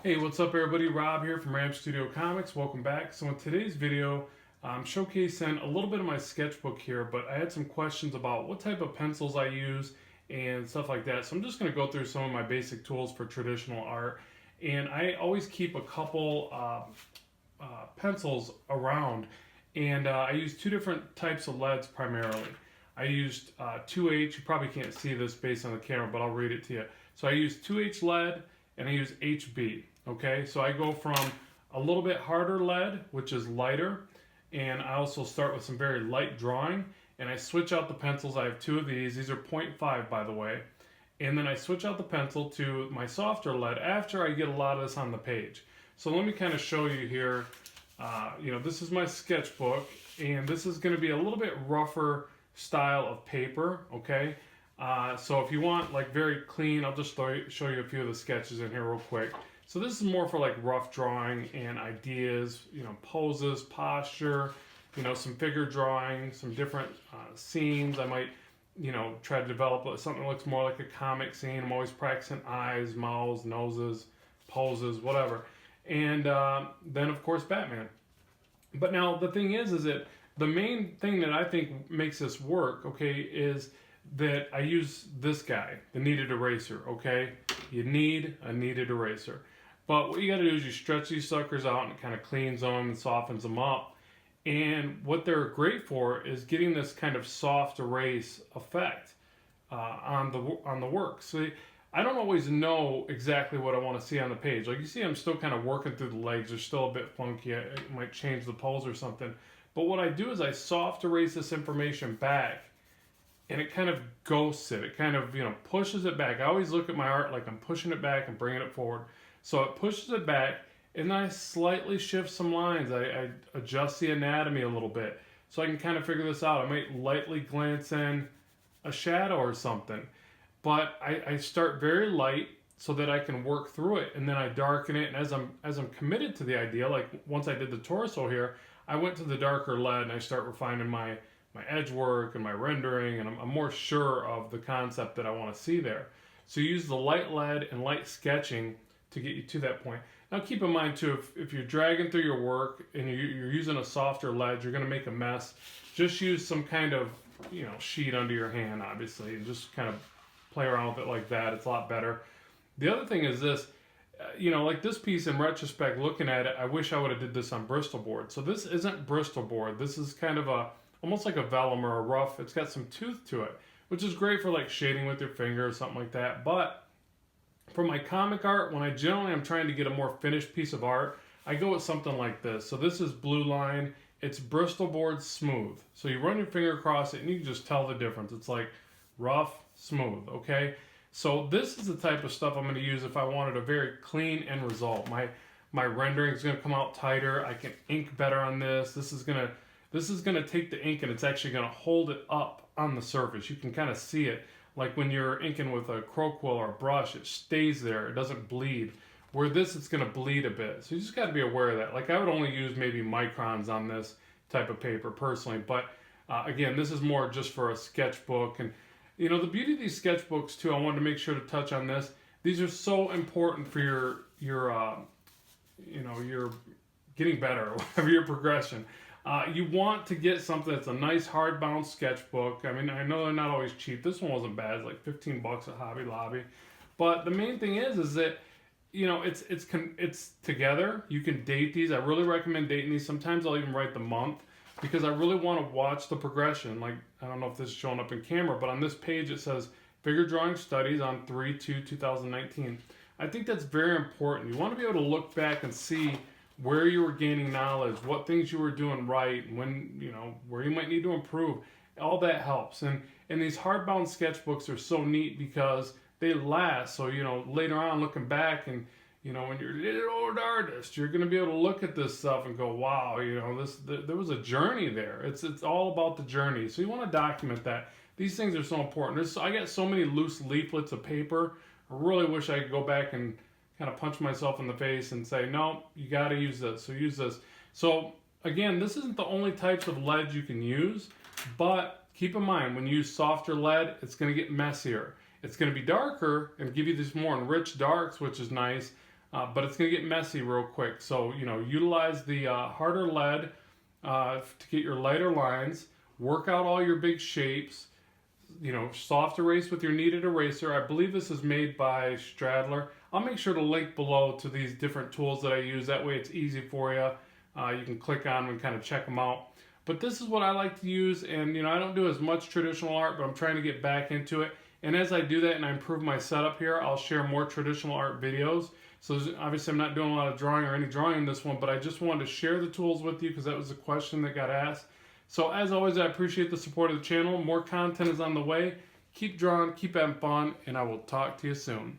Hey, what's up everybody? Rob here from Ram Studio Comics. Welcome back. So in today's video, I'm showcasing a little bit of my sketchbook here, but I had some questions about what type of pencils I use and stuff like that. So I'm just going to go through some of my basic tools for traditional art. And I always keep a couple pencils around, and I use two different types of leads primarily. I used 2H. You probably can't see this based on the camera, but I'll read it to you. So I use 2H lead and I use HB. Okay, so I go from a little bit harder lead, which is lighter, and I also start with some very light drawing, and I switch out the pencils. I have two of these. These are 0.5, by the way. And then I switch out the pencil to my softer lead after I get a lot of this on the page. So let me kind of show you here. This is my sketchbook, and this is going to be a little bit rougher style of paper, okay? So if you want like very clean, I'll just show you a few of the sketches in here real quick. So this is more for like rough drawing and ideas, poses, posture, some figure drawing, some different scenes. I might, try to develop something that looks more like a comic scene. I'm always practicing eyes, mouths, noses, poses, whatever. And then of course Batman. But now the thing is that the main thing that I think makes this work, okay, is that I use this guy, the kneaded eraser, okay? You need a kneaded eraser. But what you gotta do is you stretch these suckers out and it kind of cleans them and softens them up. And what they're great for is getting this kind of soft erase effect on the work. So I don't always know exactly what I want to see on the page. Like you see, I'm still kind of working through the legs. They're still a bit funky. I might change the pose or something. But what I do is I soft erase this information back, and it kind of ghosts it. It kind of, pushes it back. I always look at my art like I'm pushing it back and bringing it forward. So it pushes it back, and then I slightly shift some lines. I adjust the anatomy a little bit so I can kind of figure this out. I might lightly glance in a shadow or something. But I start very light so that I can work through it, and then I darken it. And as I'm committed to the idea, like once I did the torso here, I went to the darker lead and I start refining my edge work and my rendering, and I'm more sure of the concept that I want to see there. So use the light lead and light sketching to get you to that point. Now keep in mind too, if you're dragging through your work and you're using a softer lead, you're going to make a mess. Just use some kind of sheet under your hand, obviously, and just kind of play around with it like that. It's a lot better. The other thing is this, like this piece in retrospect, looking at it, I wish I would have did this on Bristol board. So this isn't Bristol board. This is kind of almost like a vellum or a rough. It's got some tooth to it, which is great for like shading with your finger or something like that. But for my comic art, when I generally am trying to get a more finished piece of art, I go with something like this. So this is Blue Line. It's Bristol board smooth. So you run your finger across it and you can just tell the difference. It's like rough, smooth, okay? So this is the type of stuff I'm going to use if I wanted a very clean end result. My rendering is going to come out tighter. I can ink better on this. This is going to take the ink and it's actually going to hold it up on the surface. You can kind of see it. Like when you're inking with a crow quill or a brush, it stays there. It doesn't bleed. Where this, it's going to bleed a bit. So you just got to be aware of that. Like I would only use maybe microns on this type of paper personally. But again, this is more just for a sketchbook. And the beauty of these sketchbooks too, I wanted to make sure to touch on this. These are so important for your getting better, whatever your progression. You want to get something that's a nice hardbound sketchbook. I mean, I know they're not always cheap. This one wasn't bad. It's like $15 at Hobby Lobby. But the main thing is that it's together. You can date these. I really recommend dating these. Sometimes I'll even write the month because I really want to watch the progression. Like, I don't know if this is showing up in camera, but on this page it says Figure Drawing Studies on 3/2/2019. I think that's very important. You want to be able to look back and see where you were gaining knowledge, what things you were doing right, when, where you might need to improve. All that helps. And these hardbound sketchbooks are so neat because they last. So, later on looking back and, when you're a little old artist, you're going to be able to look at this stuff and go, wow, there was a journey there. It's all about the journey. So you want to document that. These things are so important. I got so many loose leaflets of paper. I really wish I could go back and kind of punch myself in the face and say, no, you got to use this. So use this. So again, this isn't the only types of lead you can use, but keep in mind when you use softer lead, it's going to get messier. It's going to be darker and give you these more enriched darks, which is nice. but it's going to get messy real quick. So, utilize the harder lead to get your lighter lines, work out all your big shapes, soft erase with your kneaded eraser. I believe this is made by Stradler. I'll make sure to link below to these different tools that I use. That way it's easy for you. You can click on them and kind of check them out. But this is what I like to use, and I don't do as much traditional art, but I'm trying to get back into it. And as I do that and I improve my setup here, I'll share more traditional art videos. So obviously I'm not doing a lot of drawing or any drawing in this one, but I just wanted to share the tools with you because that was a question that got asked. So as always, I appreciate the support of the channel. More content is on the way. Keep drawing, keep having fun, and I will talk to you soon.